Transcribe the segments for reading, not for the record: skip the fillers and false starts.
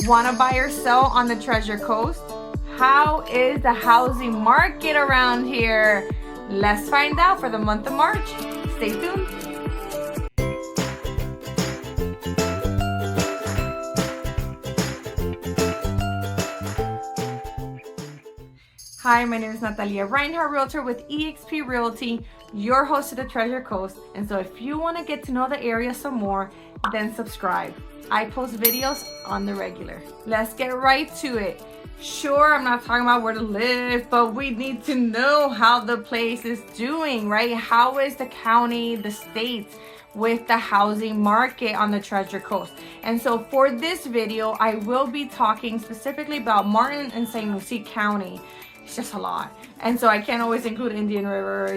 Want to buy or sell on the Treasure Coast? How is the housing market around here? Let's find out for the month of March. Stay tuned. Hi, my name is Natalia Reinhardt, Realtor with eXp Realty, your host of the Treasure Coast. And so if you want to get to know the area some more, then subscribe. I post videos on the regular. Let's get right to it. Sure, I'm not talking about where to live, but we need to know how the place is doing, right? How is the county, the state with the housing market on the Treasure Coast? And so for this video, I will be talking specifically about Martin and St. Lucie County. It's just a lot. And so I can't always include Indian River.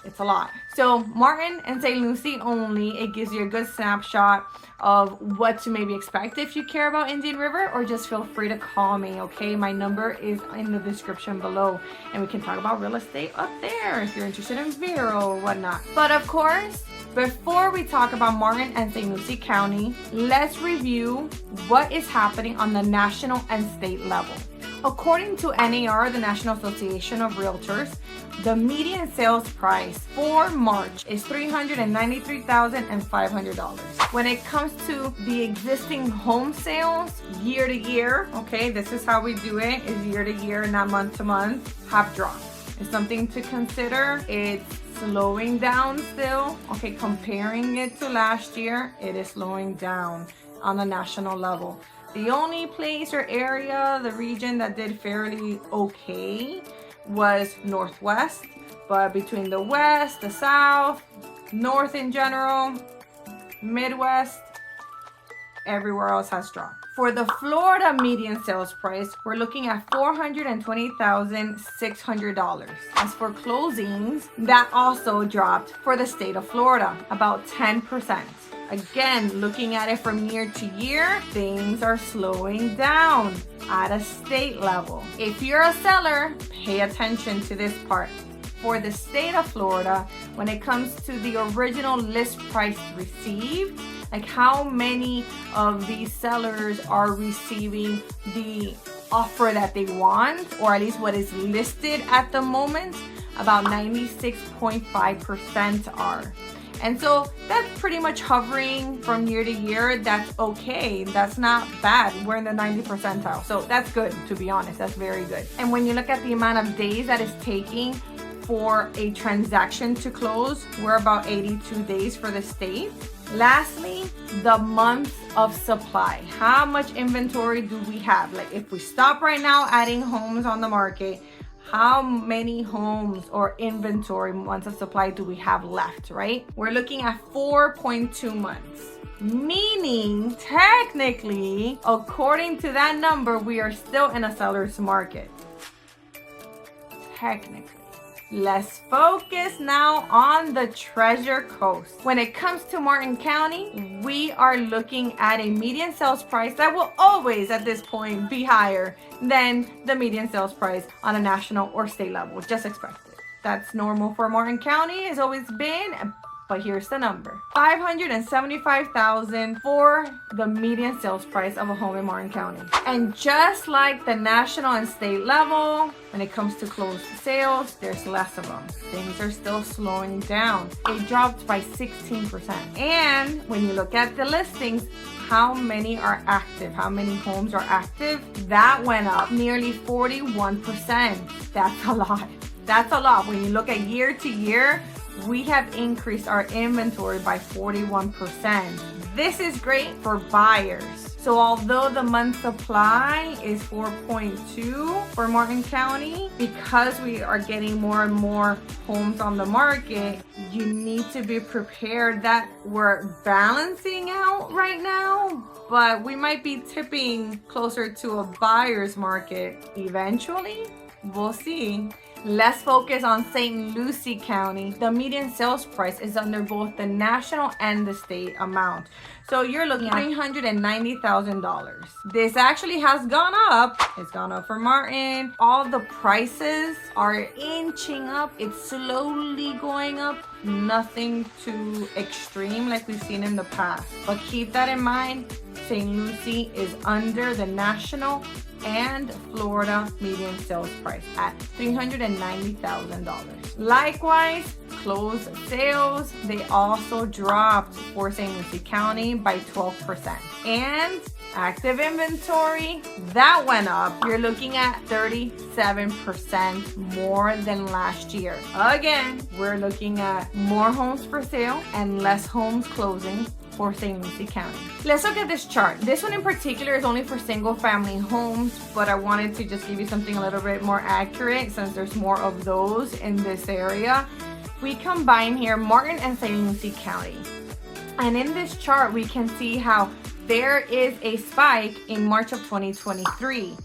It's a lot. So Martin and St. Lucie only, it gives you a good snapshot of what to maybe expect if you care about Indian River, or just feel free to call me, okay? My number is in the description below, and we can talk about real estate up there if you're interested in Vero or whatnot. But of course, before we talk about Martin and St. Lucie County, let's review what is happening on the national and state level. According to NAR, the National Association of Realtors, the median sales price for March is $393,500. When it comes to the existing home sales year to year, okay, this is how we do it, is year to year, not month to month, have dropped. It's something to consider. It's slowing down still, okay, comparing it to last year, it is slowing down on the national level. The only place or area, the region that did fairly okay was Northwest, but between the West, the South, North in general, Midwest, everywhere else has dropped. For the Florida median sales price, we're looking at $420,600. As for closings, that also dropped for the state of Florida, about 10%. Again, looking at it from year to year, things are slowing down at a state level. If you're a seller, pay attention to this part. For the state of Florida, when it comes to the original list price received, like how many of these sellers are receiving the offer that they want, or at least what is listed at the moment, about 96.5% are. And so that's pretty much hovering from year to year. That's okay. That's not bad. We're in the 90th percentile. So that's good, to be honest. That's very good. And when you look at the amount of days that it's taking for a transaction to close, we're about 82 days for the state. Lastly, the month of supply. How much inventory do we have? Like if we stop right now adding homes on the market, how many homes or inventory months of supply do we have left, right? We're looking at 4.2 months. Meaning, technically, according to that number, we are still in a seller's market. Technically. Let's focus now on the Treasure Coast. When it comes to Martin County, we are looking at a median sales price that will always at this point be higher than the median sales price on a national or state level. Just expect it. That's normal for Martin County. It's always been, but here's the number. $575,000 for the median sales price of a home in Martin County. And just like the national and state level, when it comes to closed sales, there's less of them. Things are still slowing down. It dropped by 16%. And when you look at the listings, how many are active? How many homes are active? That went up nearly 41%. That's a lot. That's a lot. When you look at year to year, we have increased our inventory by 41%. This is great for buyers. So although the month supply is 4.2 for Martin County, because we are getting more and more homes on the market, you need to be prepared that we're balancing out right now, but we might be tipping closer to a buyer's market eventually. We'll see. Let's focus on St. Lucie County. The median sales price is under both the national and the state amount. So you're looking at $390,000. This actually has gone up. It's gone up for Martin. All the prices are inching up. It's slowly going up. Nothing too extreme like we've seen in the past. But keep that in mind. St. Lucie is under the national and Florida median sales price at $390,000. Likewise, closed sales, they also dropped for St. Lucie County by 12%. And active inventory, that went up. You're looking at 37% more than last year. Again, we're looking at more homes for sale and less homes closing for St. Lucie County. Let's look at this chart. This one in particular is only for single family homes, but I wanted to just give you something a little bit more accurate since there's more of those in this area. We combine here Martin and St. Lucie County. And in this chart, we can see how there is a spike in March of 2023.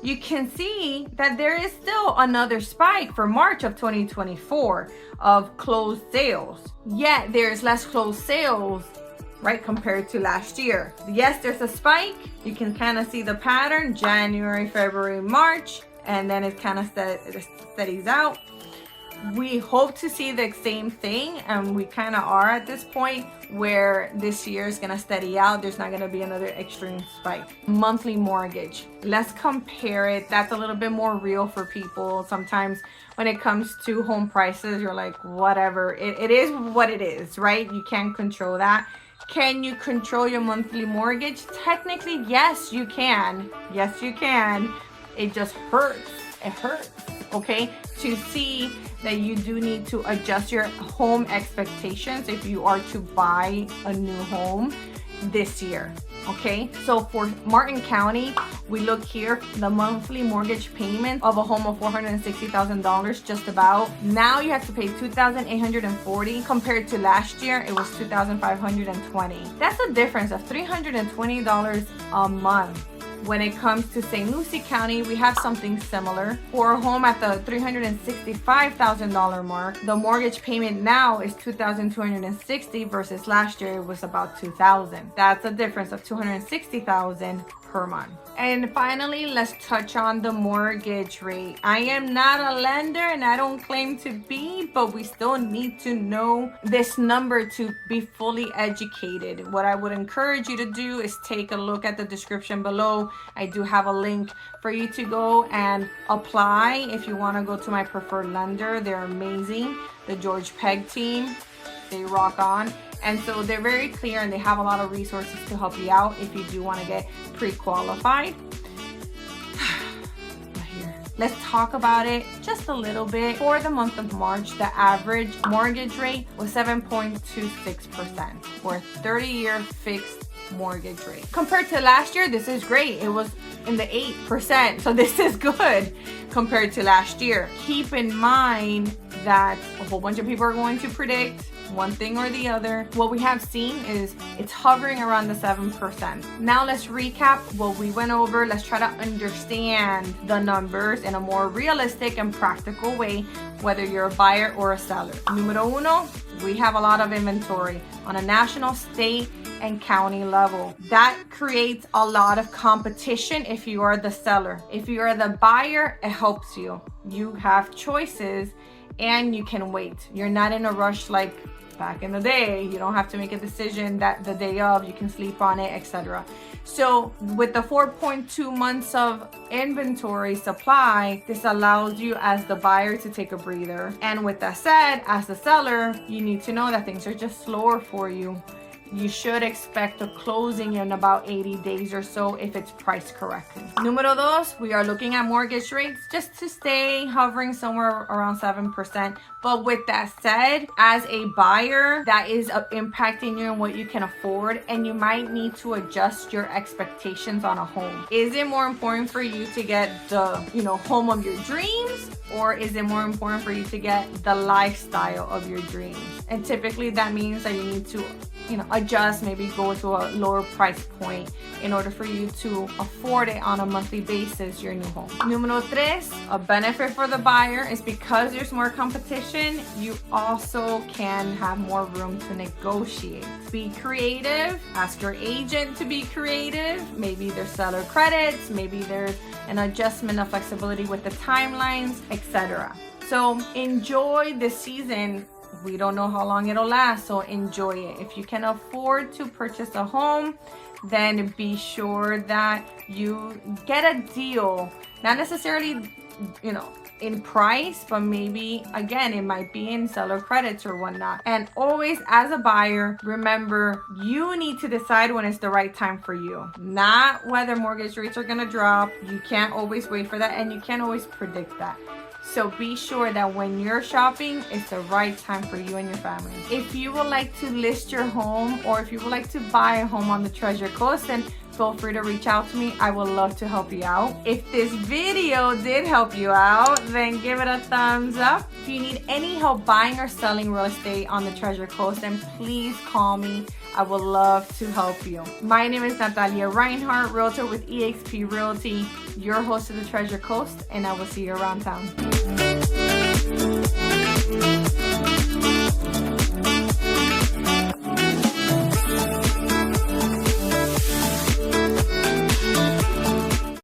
You can see that there is still another spike for March of 2024 of closed sales. Yet there's less closed sales, right, compared to last year. Yes, there's a spike. You can kind of see the pattern, January, February, March, and then it kind of steadies out. We hope to see the same thing, and we kind of are at this point where this year is going to steady out. There's not going to be another extreme spike. Monthly mortgage. Let's compare it. That's a little bit more real for people. Sometimes when it comes to home prices, you're like, whatever. It is what it is, right? You can't control that. Can you control your monthly mortgage? Technically, yes, you can. Yes, you can. It just hurts. It hurts, okay? To see that you do need to adjust your home expectations if you are to buy a new home this year, okay? So for Martin County, we look here, the monthly mortgage payment of a home of $460,000 just about. Now you have to pay $2,840 compared to last year, it was $2,520. That's a difference of $320 a month. When it comes to St. Lucie County, we have something similar. For a home at the $365,000 mark, the mortgage payment now is $2,260 versus last year it was about $2,000. That's a difference of $260,000 per month. And finally, let's touch on the mortgage rate. I am not a lender and I don't claim to be, but we still need to know this number to be fully educated. What I would encourage you to do is take a look at the description below. I do have a link for you to go and apply if you want to go to my preferred lender. They're amazing. The George Pegg team, they rock on. And so they're very clear and they have a lot of resources to help you out if you do want to get pre-qualified. Let's talk about it just a little bit. For the month of March, the average mortgage rate was 7.26% for a 30-year fixed mortgage rate. Compared to last year, this is great. It was in the 8%, so this is good compared to last year. Keep in mind that a whole bunch of people are going to predict one thing or the other. What we have seen is it's hovering around the 7%. Now let's recap what we went over. Let's try to understand the numbers in a more realistic and practical way, whether you're a buyer or a seller. Numero uno, we have a lot of inventory on a national, state, and county level. That creates a lot of competition if you are the seller. If you are the buyer, it helps you. You have choices and you can wait. You're not in a rush like back in the day. You don't have to make a decision that the day of, you can sleep on it, etc. So with the 4.2 months of inventory supply, this allows you as the buyer to take a breather. And with that said, as the seller, you need to know that things are just slower for you. You should expect a closing in about 80 days or so if it's priced correctly. Numero dos, we are looking at mortgage rates just to stay hovering somewhere around 7%. But with that said, as a buyer, that is impacting you and what you can afford, and you might need to adjust your expectations on a home. Is it more important for you to get the, home of your dreams, or is it more important for you to get the lifestyle of your dreams? And typically that means that you need to adjust, maybe go to a lower price point in order for you to afford it on a monthly basis, your new home. Numero tres, a benefit for the buyer is because there's more competition, you also can have more room to negotiate. Be creative, ask your agent to be creative. Maybe there's seller credits, maybe there's an adjustment of flexibility with the timelines, etc. So enjoy this season We don't know how long it'll last, so enjoy it. If you can afford to purchase a home, then be sure that you get a deal. Not necessarily, in price, but maybe again it might be in seller credits or whatnot. And always, as a buyer, remember, you need to decide when it's the right time for you, not whether mortgage rates are going to drop. You can't always wait for that, and you can't always predict that. So be sure that when you're shopping, it's the right time for you and your family. If you would like to list your home, or if you would like to buy a home on the Treasure Coast, then feel free to reach out to me. I would love to help you out. If this video did help you out, then give it a thumbs up. If you need any help buying or selling real estate on the Treasure Coast, then please call me. I would love to help you. My name is Natalia Reinhardt, Realtor with eXp Realty, your host of the Treasure Coast, and I will see you around town.